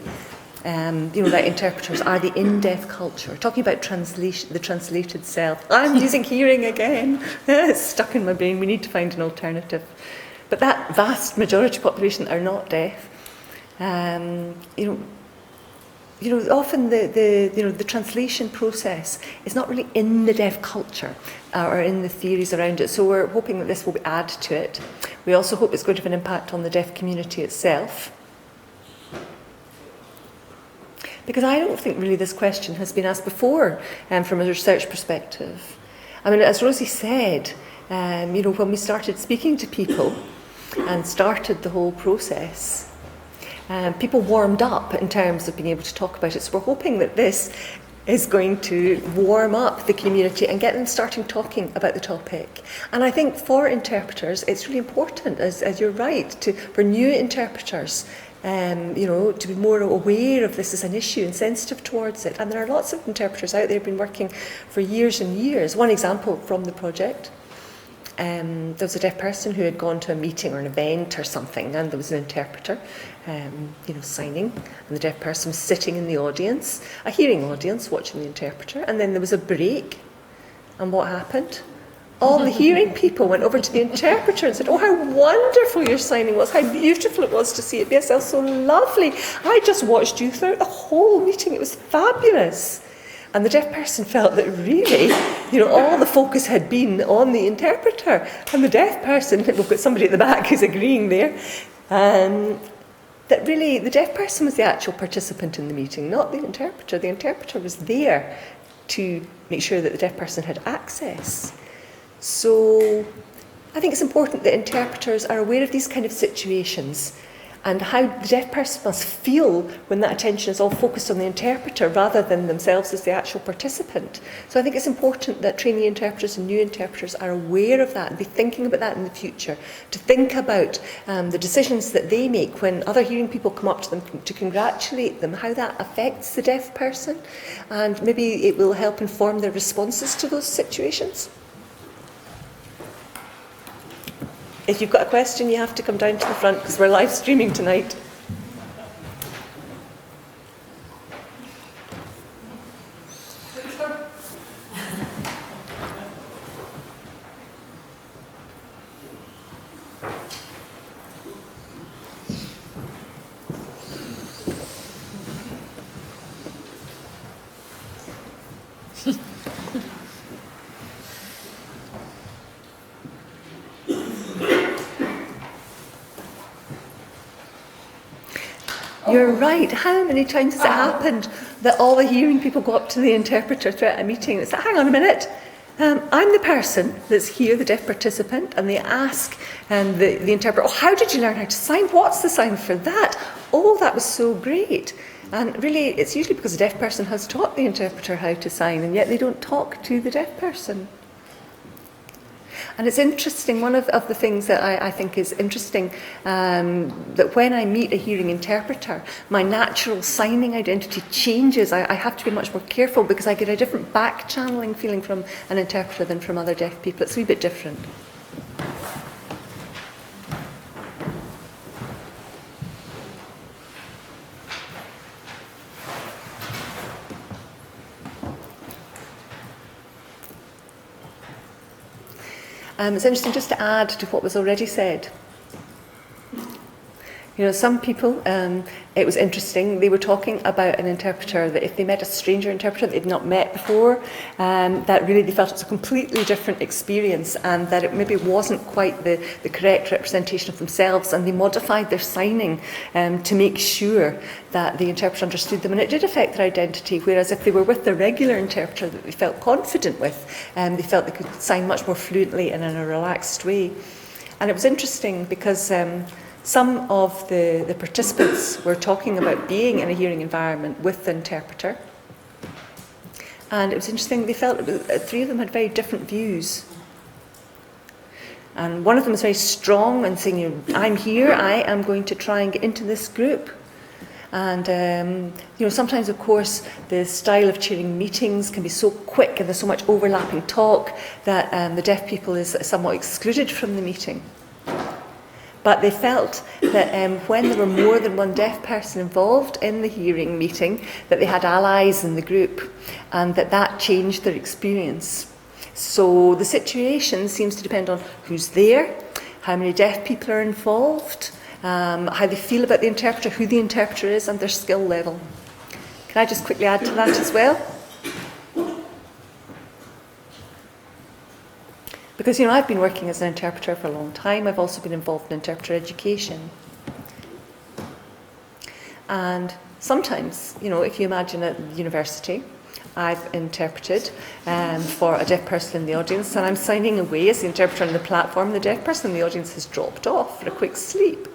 You know, that interpreters are the in-deaf culture. Talking about translation, the translated self. I'm using hearing again. It's stuck in my brain. We need to find an alternative. But that vast majority population are not deaf. You know, often the translation process is not really in the deaf culture or in the theories around it. So we're hoping that this will add to it. We also hope it's going to have an impact on the deaf community itself. Because I don't think really this question has been asked before from a research perspective. I mean, as Rosie said, you know, when we started speaking to people and started the whole process, people warmed up in terms of being able to talk about it. So we're hoping that this is going to warm up the community and get them starting talking about the topic. And I think for interpreters, it's really important, as you're right, for new interpreters, you know, to be more aware of this as an issue and sensitive towards it. And there are lots of interpreters out there who've been working for years and years. One example from the project, there was a deaf person who had gone to a meeting or an event or something, and there was an interpreter, you know, signing, and the deaf person was sitting in the audience, a hearing audience, watching the interpreter, and then there was a break, and what happened? All the hearing people went over to the interpreter and said, "Oh, how wonderful your signing was, how beautiful it was to see it, BSL, so lovely. I just watched you throughout the whole meeting, it was fabulous." And the deaf person felt that really, you know, all the focus had been on the interpreter. And the deaf person, we've got somebody at the back who's agreeing there, that really the deaf person was the actual participant in the meeting, not the interpreter. The interpreter was there to make sure that the deaf person had access. So I think it's important that interpreters are aware of these kind of situations and how the deaf person must feel when that attention is all focused on the interpreter rather than themselves as the actual participant. So I think it's important that trainee interpreters and new interpreters are aware of that and be thinking about that in the future, to think about the decisions that they make when other hearing people come up to them to congratulate them, how that affects the deaf person, and maybe it will help inform their responses to those situations. If you've got a question, you have to come down to the front because we're live streaming tonight. You're right. How many times has it happened that all the hearing people go up to the interpreter throughout a meeting and say, "Hang on a minute, I'm the person that's here, the deaf participant," and they ask the interpreter, "Oh, how did you learn how to sign? What's the sign for that? Oh, that was so great." And really, it's usually because the deaf person has taught the interpreter how to sign, and yet they don't talk to the deaf person. And it's interesting, one of the things that I think is interesting, that when I meet a hearing interpreter, my natural signing identity changes. I have to be much more careful because I get a different back-channeling feeling from an interpreter than from other deaf people. It's a wee bit different. It's interesting just to add to what was already said. You know, some people, it was interesting, they were talking about an interpreter that if they met a stranger interpreter they'd not met before, that really they felt it was a completely different experience and that it maybe wasn't quite the correct representation of themselves, and they modified their signing to make sure that the interpreter understood them, and it did affect their identity, whereas if they were with the regular interpreter that they felt confident with, they felt they could sign much more fluently and in a relaxed way. And it was interesting because some of the participants were talking about being in a hearing environment with the interpreter. And it was interesting, they felt three of them had very different views. And one of them was very strong and saying, you know, I'm here, I am going to try and get into this group. And, you know, sometimes, of course, the style of chairing meetings can be so quick and there's so much overlapping talk that the deaf people is somewhat excluded from the meeting. But they felt that when there were more than one deaf person involved in the hearing meeting, that they had allies in the group, and that changed their experience. So the situation seems to depend on who's there, how many deaf people are involved, how they feel about the interpreter, who the interpreter is, and their skill level. Can I just quickly add to that as well? Because, you know, I've been working as an interpreter for a long time. I've also been involved in interpreter education. And sometimes, you know, if you imagine at university, I've interpreted for a deaf person in the audience, and I'm signing away as the interpreter on the platform. The deaf person in the audience has dropped off for a quick sleep.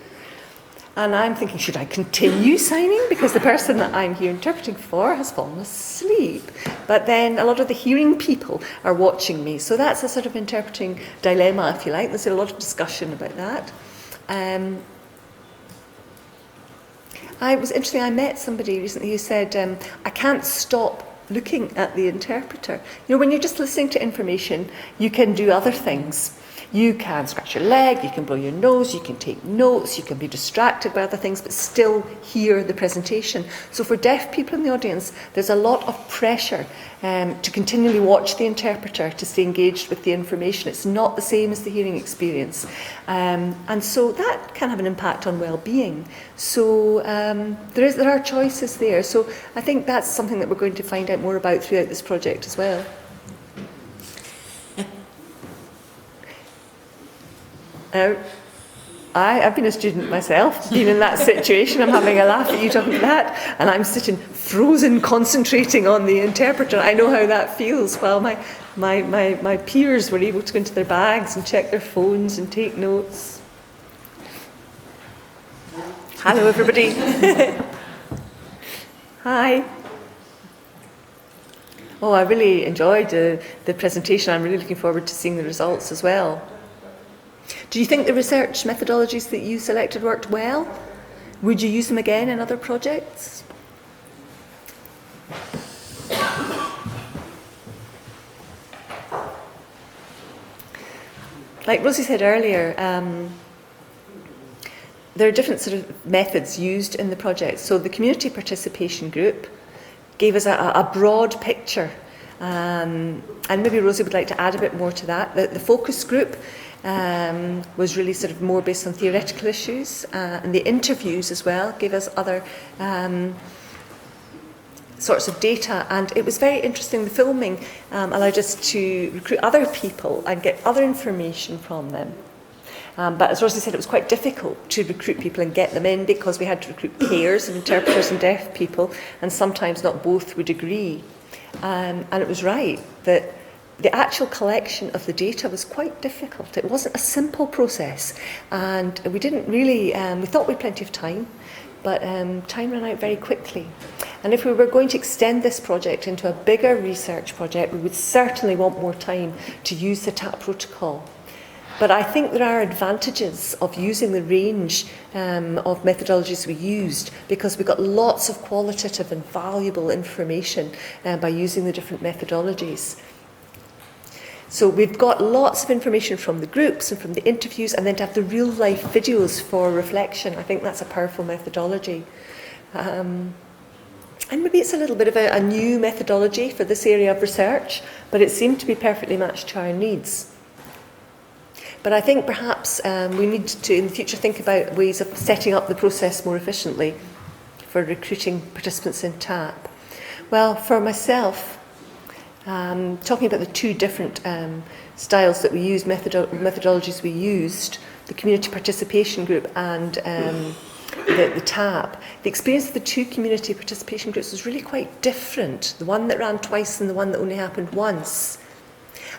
And I'm thinking, should I continue signing? Because the person that I'm here interpreting for has fallen asleep. But then a lot of the hearing people are watching me. So that's a sort of interpreting dilemma, if you like. There's a lot of discussion about that. I was interesting, I met somebody recently who said, I can't stop looking at the interpreter. You know, when you're just listening to information, you can do other things. You can scratch your leg, you can blow your nose, you can take notes, you can be distracted by other things, but still hear the presentation. So for deaf people in the audience, there's a lot of pressure to continually watch the interpreter, to stay engaged with the information. It's not the same as the hearing experience. And so that can have an impact on well-being. So there are choices there. So I think that's something that we're going to find out more about throughout this project as well. I've been a student myself, been in that situation. I'm having a laugh at you talking about that, and I'm sitting frozen, concentrating on the interpreter. I know how that feels, while my peers were able to go into their bags and check their phones and take notes. Hello, everybody. Hi. Oh, I really enjoyed the presentation. I'm really looking forward to seeing the results as well. Do you think the research methodologies that you selected worked well? Would you use them again in other projects? Like Rosie said earlier, there are different sort of methods used in the project. So the community participation group gave us a broad picture, and maybe Rosie would like to add a bit more to that. The focus group was really sort of more based on theoretical issues, and the interviews as well gave us other sorts of data, and it was very interesting. The filming allowed us to recruit other people and get other information from them. But as Rosie said, it was quite difficult to recruit people and get them in because we had to recruit pairs of interpreters and deaf people, and sometimes not both would agree. And it was right that the actual collection of the data was quite difficult. It wasn't a simple process, and we didn't really, we thought we had plenty of time, but time ran out very quickly. And if we were going to extend this project into a bigger research project, we would certainly want more time to use the TAP protocol. But I think there are advantages of using the range of methodologies we used, because we got lots of qualitative and valuable information by using the different methodologies. So we've got lots of information from the groups and from the interviews, and then to have the real life videos for reflection. I think that's a powerful methodology. And maybe it's a little bit of a new methodology for this area of research, but it seemed to be perfectly matched to our needs. But I think perhaps we need to, in the future, think about ways of setting up the process more efficiently for recruiting participants in TAP. Well, for myself, talking about the two different styles that we use, methodologies we used, the community participation group and the TAP, the experience of the two community participation groups was really quite different. The one that ran twice and the one that only happened once.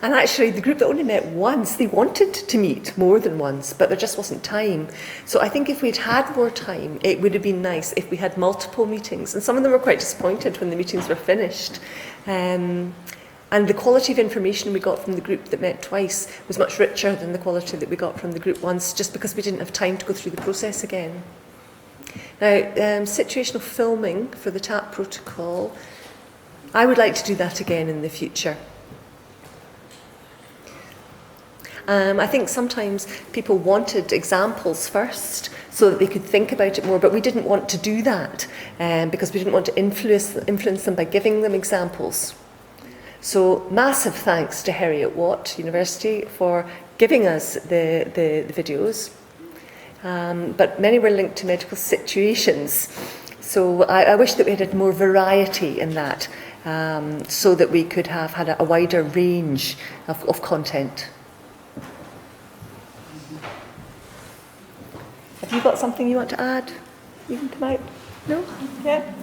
And actually, the group that only met once, they wanted to meet more than once, but there just wasn't time. So I think if we'd had more time, it would have been nice if we had multiple meetings. And some of them were quite disappointed when the meetings were finished. And the quality of information we got from the group that met twice was much richer than the quality that we got from the group once, just because we didn't have time to go through the process again. Now, situational filming for the TAP protocol, I would like to do that again in the future. I think sometimes people wanted examples first so that they could think about it more, but we didn't want to do that because we didn't want to influence them by giving them examples. So massive thanks to Heriot Watt University for giving us the videos, but many were linked to medical situations. So I wish that we had more variety in that so that we could have had a wider range of content. Have you got something you want to add? You can come out. No? Yeah?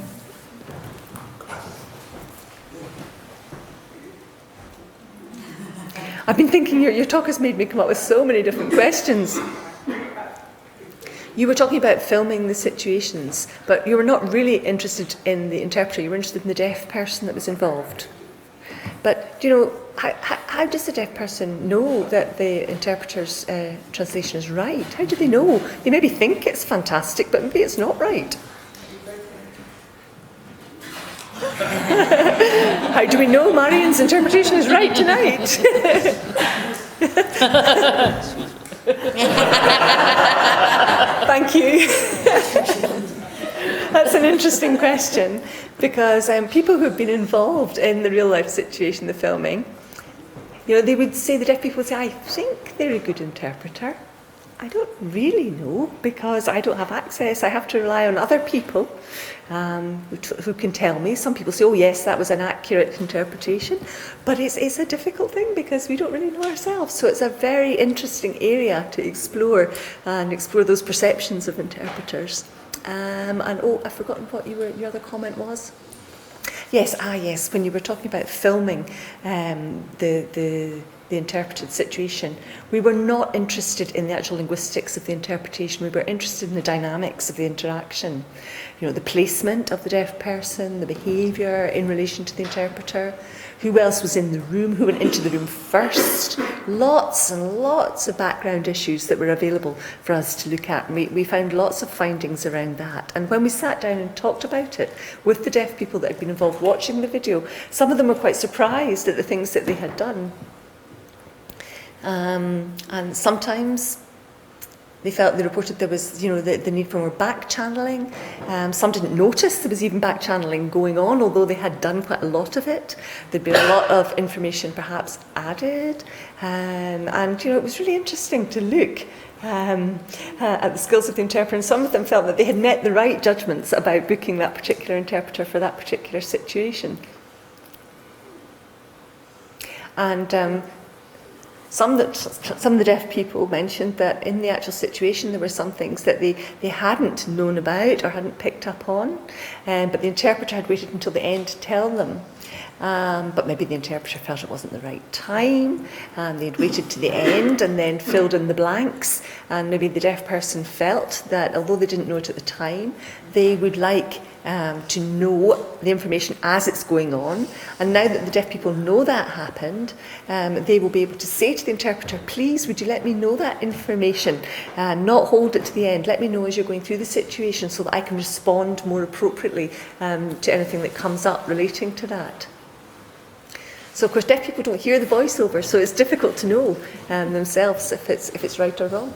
I've been thinking, your talk has made me come up with so many different questions. You were talking about filming the situations, but you were not really interested in the interpreter, you were interested in the deaf person that was involved. But, how does the deaf person know that the interpreter's translation is right? How do they know? They maybe think it's fantastic, but maybe it's not right. How do we know Marion's interpretation is right tonight? Thank you. That's an interesting question, because people who've been involved in the real life situation, the filming, they would say, the deaf people would say, I think they're a good interpreter. I don't really know, because I don't have access. I have to rely on other people who can tell me. Some people say, oh yes, that was an accurate interpretation. But it's a difficult thing because we don't really know ourselves. So it's a very interesting area to explore and explore those perceptions of interpreters. I've forgotten what your other comment was. Yes, when you were talking about filming the interpreted situation, we were not interested in the actual linguistics of the interpretation. We were interested in the dynamics of the interaction. The placement of the deaf person, the behaviour in relation to the interpreter, who else was in the room, who went into the room first. Lots and lots of background issues that were available for us to look at. We found lots of findings around that. And when we sat down and talked about it with the deaf people that had been involved watching the video, some of them were quite surprised at the things that they had done. And sometimes they reported there was, the need for more back channeling. Some didn't notice there was even back channeling going on, although they had done quite a lot of it. There'd been a lot of information perhaps added. And it was really interesting to look at the skills of the interpreter. And some of them felt that they had met the right judgments about booking that particular interpreter for that particular situation. And some of the deaf people mentioned that in the actual situation there were some things that they hadn't known about or hadn't picked up on, but the interpreter had waited until the end to tell them. But maybe the interpreter felt it wasn't the right time, and they'd waited to the end and then filled in the blanks, and maybe the deaf person felt that although they didn't know it at the time, they would like to know the information as it's going on. And now that the deaf people know that happened, they will be able to say to the interpreter, please, would you let me know that information, not hold it to the end. Let me know as you're going through the situation so that I can respond more appropriately to anything that comes up relating to that. So of course deaf people don't hear the voiceover, so it's difficult to know themselves if it's right or wrong.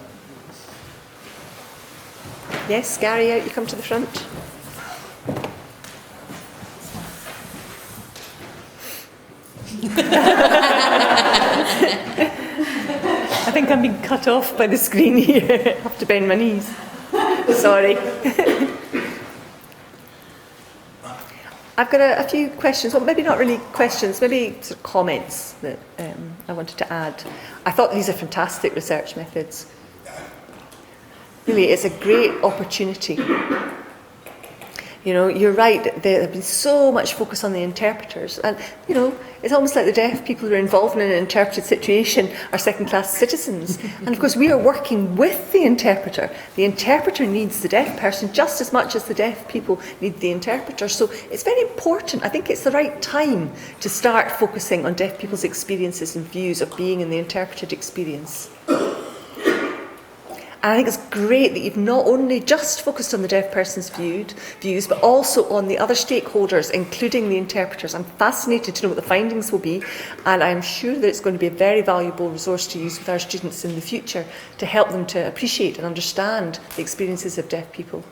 Yes, Gary, out you come to the front. I think I'm being cut off by the screen here. I have to bend my knees. Sorry. I've got a few questions, well maybe not really questions, maybe sort of comments that I wanted to add. I thought these are fantastic research methods. Really, it's a great opportunity. You know, you're right, there's been so much focus on the interpreters, and you know, it's almost like the deaf people who are involved in an interpreted situation are second-class citizens. And of course, we are working with the interpreter. The interpreter needs the deaf person just as much as the deaf people need the interpreter. So it's very important. I think it's the right time to start focusing on deaf people's experiences and views of being in the interpreted experience. And I think it's great that you've not only just focused on the deaf person's views, but also on the other stakeholders, including the interpreters. I'm fascinated to know what the findings will be, and I'm sure that it's going to be a very valuable resource to use with our students in the future to help them to appreciate and understand the experiences of deaf people.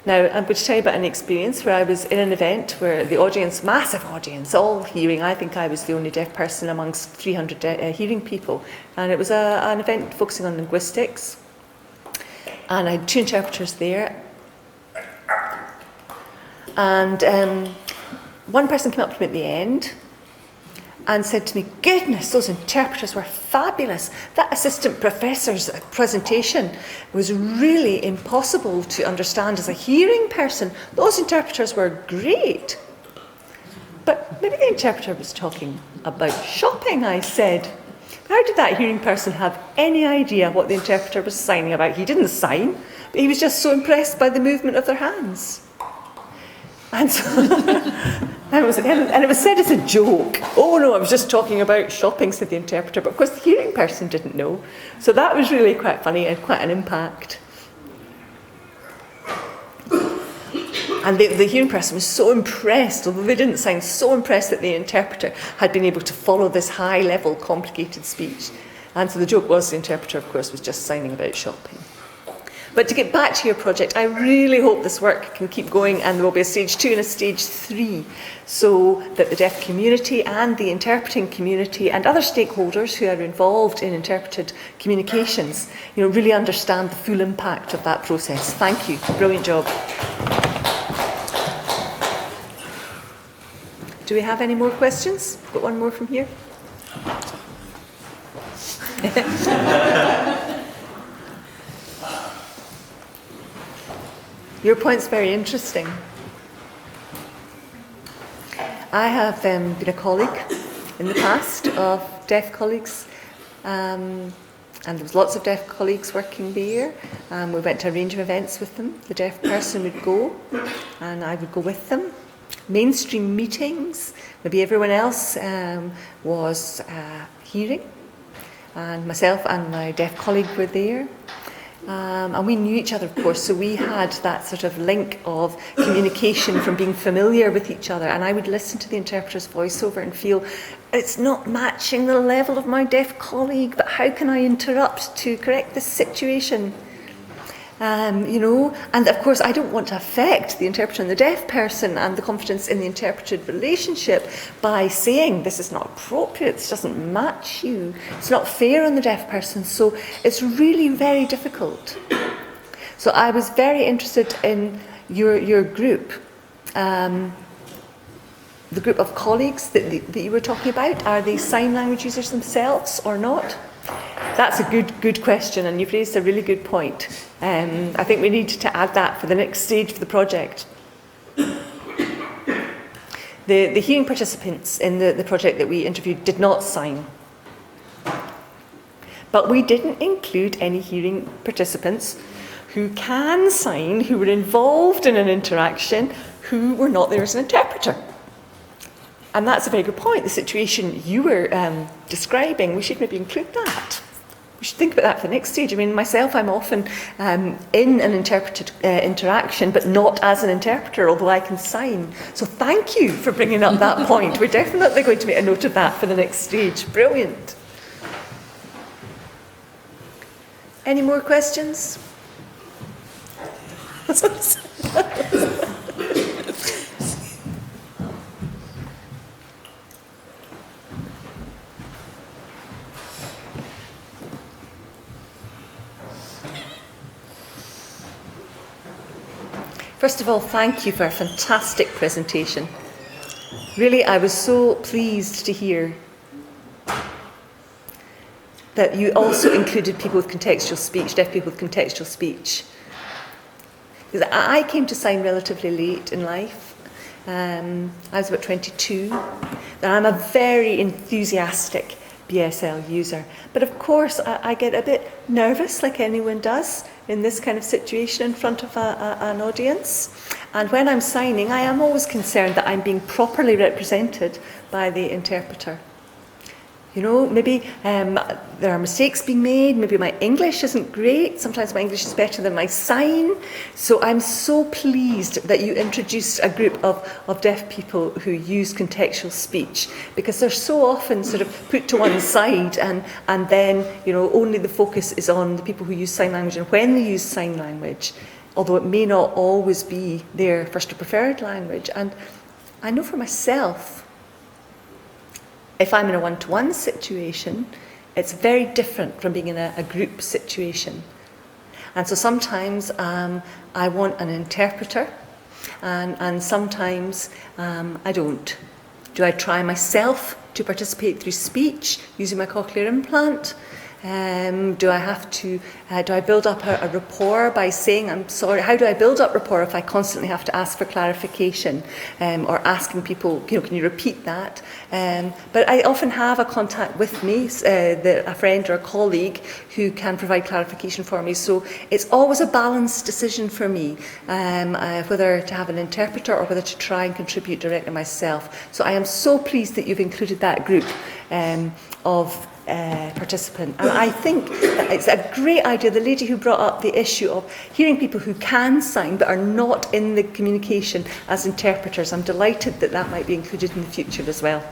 Now, I'm going to tell you about an experience where I was in an event where the audience, massive audience, all hearing. I think I was the only deaf person amongst 300 hearing people. And it was an event focusing on linguistics. And I had 2 interpreters there. And one person came up to me at the end and said to me, goodness, those interpreters were fabulous. That assistant professor's presentation was really impossible to understand as a hearing person. Those interpreters were great. But maybe the interpreter was talking about shopping, I said. How did that hearing person have any idea what the interpreter was signing about? He didn't sign, but he was just so impressed by the movement of their hands. And so, and it was said as a joke. Oh no, I was just talking about shopping, said the interpreter. But of course the hearing person didn't know. So that was really quite funny and quite an impact. And the hearing person was so impressed, although they didn't sign, so impressed that the interpreter had been able to follow this high-level, complicated speech. And so the joke was the interpreter, of course, was just signing about shopping. But to get back to your project, I really hope this work can keep going, and there will be a stage 2 and a stage 3, so that the deaf community and the interpreting community and other stakeholders who are involved in interpreted communications, you know, really understand the full impact of that process. Thank you. Brilliant job. Do we have any more questions? Got one more from here. Your point's very interesting. I have been a colleague in the past of deaf colleagues, and there was lots of deaf colleagues working there. We went to a range of events with them. The deaf person would go, and I would go with them. Mainstream meetings, maybe everyone else was hearing, and myself and my deaf colleague were there. And we knew each other, of course, so we had that sort of link of communication from being familiar with each other. And I would listen to the interpreter's voiceover and feel, it's not matching the level of my deaf colleague, but how can I interrupt to correct this situation? You know, and of course I don't want to affect the interpreter and the deaf person and the confidence in the interpreted relationship by saying this is not appropriate, this doesn't match you, it's not fair on the deaf person. So it's really very difficult. So I was very interested in your group, the group of colleagues that you were talking about. Are they sign language users themselves or not? That's a good question, and you've raised a really good point. I think we need to add that for the next stage of the project. The hearing participants in the project that we interviewed did not sign. But we didn't include any hearing participants who can sign, who were involved in an interaction, who were not there as an interpreter. And that's a very good point. The situation you were describing, we should maybe include that. We should think about that for the next stage. I mean, myself, I'm often in an interpreted interaction, but not as an interpreter, although I can sign. So thank you for bringing up that point. We're definitely going to make a note of that for the next stage. Brilliant. Any more questions? First of all, thank you for a fantastic presentation. Really, I was so pleased to hear that you also included people with contextual speech, deaf people with contextual speech. Because I came to sign relatively late in life. I was about 22. And I'm a very enthusiastic BSL user. But of course, I get a bit nervous, like anyone does, in this kind of situation in front of an audience. And when I'm signing, I am always concerned that I'm being properly represented by the interpreter. You know, maybe there are mistakes being made, maybe my English isn't great, sometimes my English is better than my sign. So I'm so pleased that you introduced a group of deaf people who use contextual speech, because they're so often sort of put to one side and then, you know, only the focus is on the people who use sign language and when they use sign language, although it may not always be their first or preferred language. And I know for myself, if I'm in a one-to-one situation, it's very different from being in a group situation. And so sometimes I want an interpreter, and sometimes I don't. Do I try myself to participate through speech using my cochlear implant? Do I build up a rapport by saying, I'm sorry? How do I build up rapport if I constantly have to ask for clarification or asking people, you know, can you repeat that? But I often have a contact with me, a friend or a colleague who can provide clarification for me. So it's always a balanced decision for me, whether to have an interpreter or whether to try and contribute directly myself. So I am so pleased that you've included that group of participant. And I think that it's a great idea, the lady who brought up the issue of hearing people who can sign but are not in the communication as interpreters. I'm delighted that that might be included in the future as well.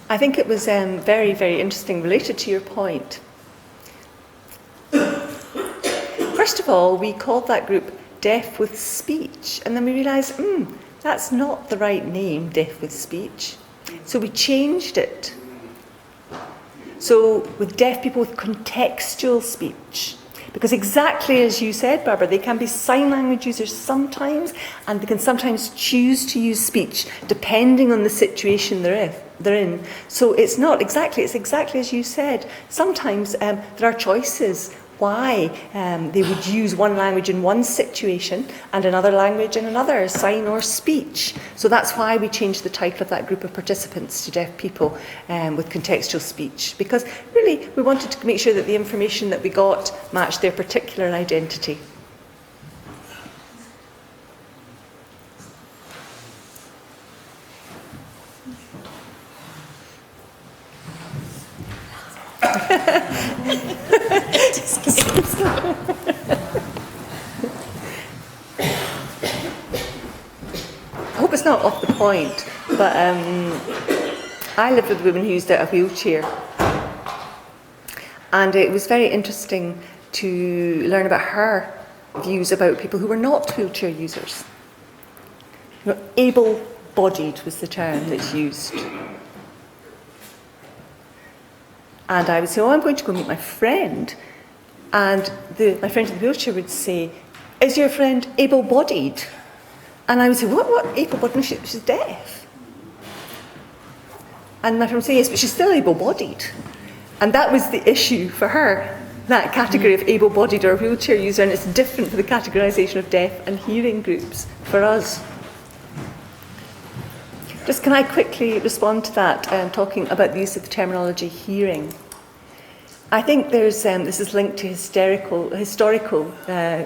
I think it was very, very interesting, related to your point. First of all, we called that group Deaf with Speech, and then we realised, that's not the right name, Deaf with Speech. So we changed it. So with deaf people with contextual speech, because exactly as you said, Barbara, they can be sign language users sometimes, and they can sometimes choose to use speech depending on the situation they're in. So it's exactly as you said. Sometimes there are choices why they would use one language in one situation and another language in another, sign or speech. So that's why we changed the title of that group of participants to deaf people with contextual speech, because really we wanted to make sure that the information that we got matched their particular identity. I hope it's not off the point, but I lived with a woman who used a wheelchair, and it was very interesting to learn about her views about people who were not wheelchair users. You know, able-bodied was the term that's used. And I would say, I'm going to go meet my friend. And my friend in the wheelchair would say, is your friend able-bodied? And I would say, what able-bodied? No, she's deaf. And my friend would say, yes, but she's still able-bodied. And that was the issue for her, that category of able-bodied or wheelchair user, and it's different for the categorisation of deaf and hearing groups for us. Just can I quickly respond to that, talking about the use of the terminology hearing? I think this is linked to historical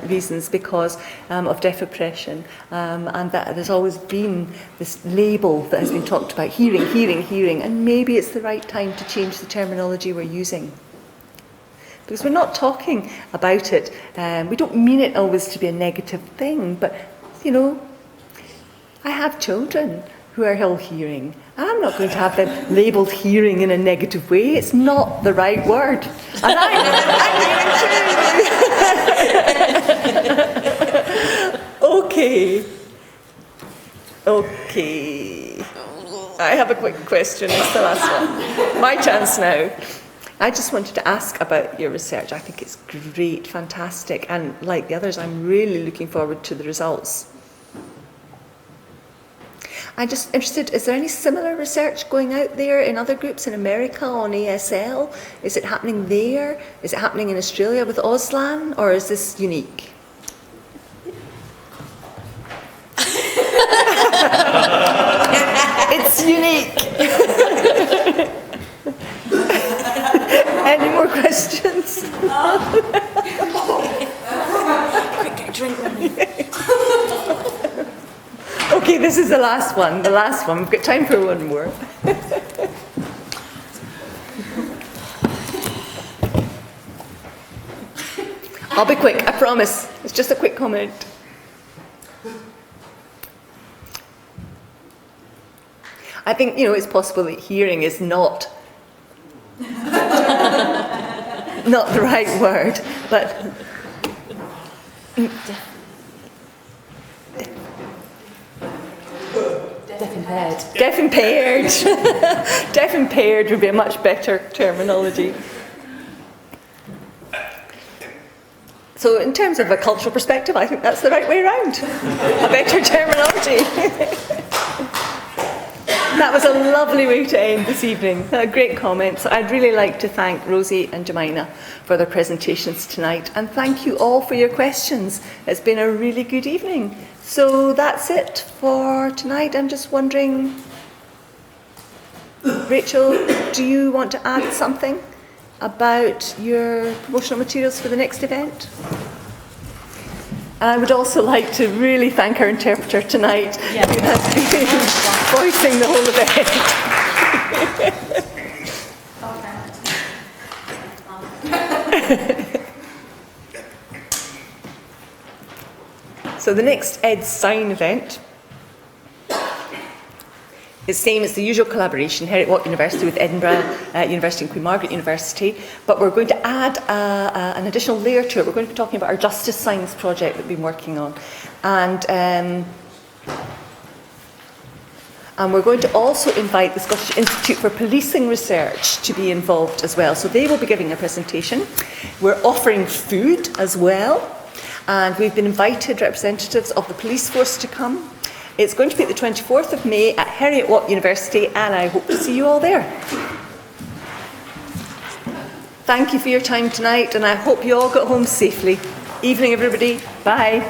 reasons because of deaf oppression, and that there's always been this label that has been talked about, hearing, and maybe it's the right time to change the terminology we're using. Because we're not talking about it, we don't mean it always to be a negative thing, but, you know, I have children who are ill hearing. I'm not going to have them labelled hearing in a negative way. It's not the right word. And I'm Okay. I have a quick question. It's the last one. My chance now. I just wanted to ask about your research. I think it's great, fantastic, and like the others, I'm really looking forward to the results. I'm just interested, is there any similar research going out there in other groups in America on ASL? Is it happening there? Is it happening in Australia with Auslan, or is this unique? It's unique. Any more questions? Quick drink with me. Okay, this is the last one. The last one. We've got time for one more. I'll be quick, I promise. It's just a quick comment. I think, it's possible that hearing is not the right word, but deaf impaired. Deaf impaired would be a much better terminology. So in terms of a cultural perspective, I think that's the right way around. A better terminology. That was a lovely way to end this evening. Great comments. I'd really like to thank Rosie and Jemina for their presentations tonight, and thank you all for your questions. It's been a really good evening. So that's it for tonight. I'm just wondering, Rachel, do you want to add something about your promotional materials for the next event? I would also like to really thank our interpreter tonight, who has been voicing the whole event. So the next EdSign event is the same as the usual collaboration, Heriot Watt University with Edinburgh University and Queen Margaret University, but we're going to add an additional layer to it. We're going to be talking about our Justice Signs project that we've been working on. And we're going to also invite the Scottish Institute for Policing Research to be involved as well. So they will be giving a presentation. We're offering food as well, and we've been invited representatives of the police force to come. It's going to be the 24th of May at Heriot Watt University, and I hope to see you all there. Thank you for your time tonight, and I hope you all got home safely. Evening, everybody. Bye.